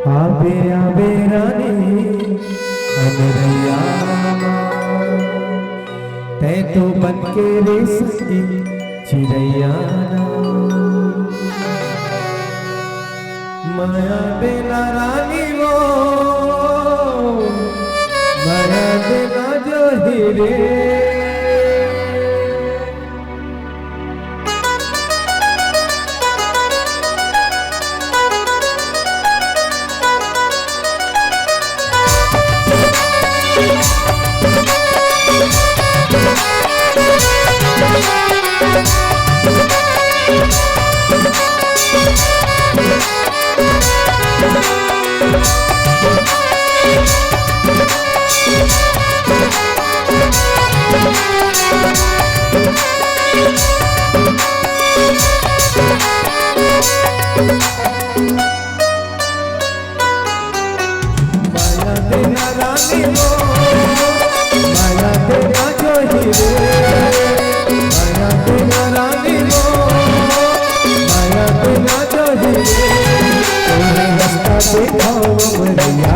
आबे आबे रानी अनरैया तै तो बन के रे सकी चिड़ैया माया देना रानी वो माया देना जो हीरे माया देना रानी वो माया देना जो हीरे माया देना रानी वो माया देना जो हीरे तुम्हें रास्ता दिखाओ अमरैया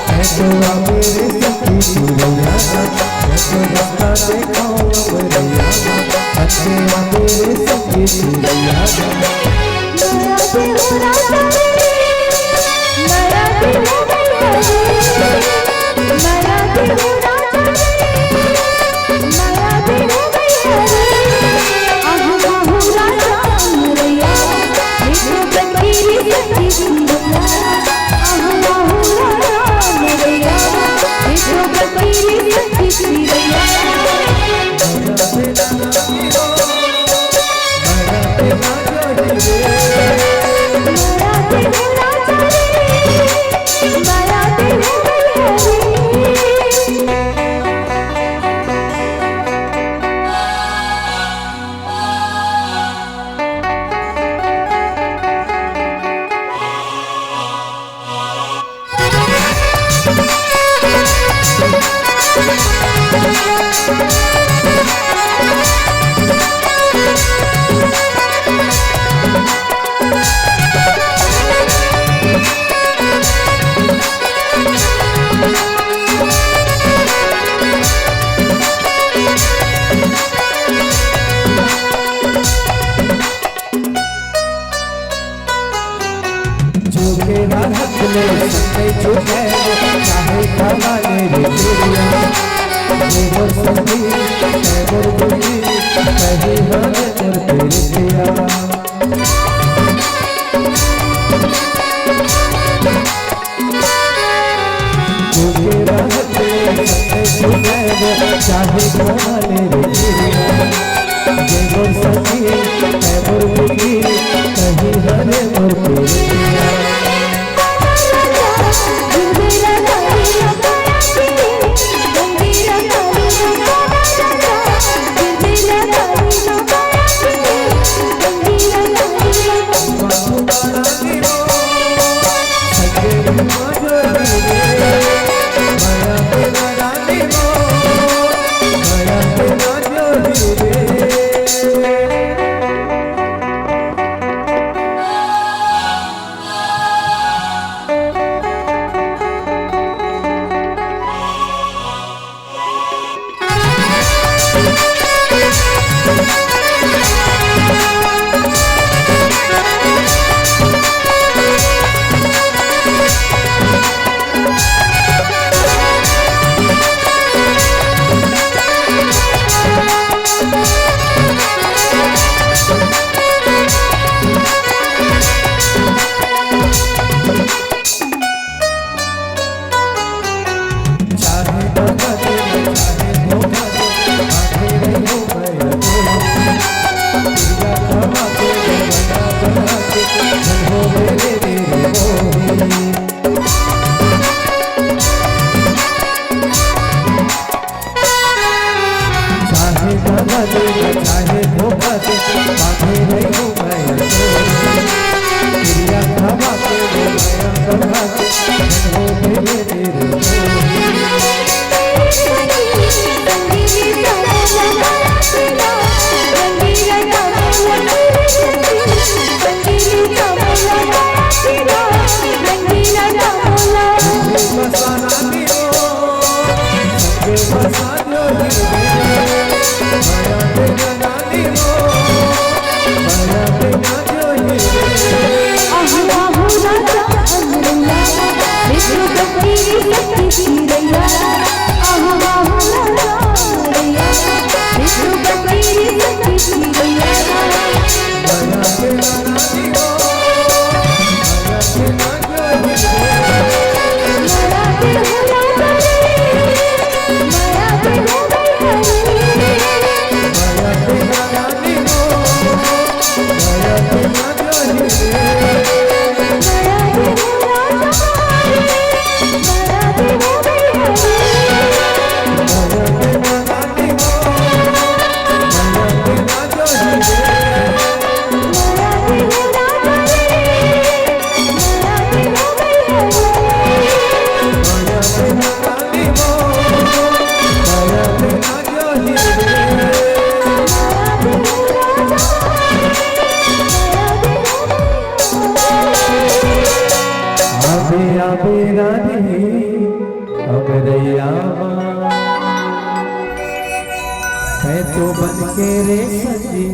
है तो मेरे सखी चिड़ैया है तो रास्ता दिखाओ अमरैया है तो मेरे सखी चिड़ैया चाहे खवाले रे तेरिया मोर सखी है मोर दुखी कहीं हाल मोर तेरिया तुझे राहत चाहे खवाले रे तेरिया मोर सखी है मोर दुखी कहीं हाल मोर तेरिया चाहे धोखा दे बांधे नहीं हूँ मैं क्रिया खवा के माया बढ़ा के हो मेरे तेरे रंगीला बन के रे सजी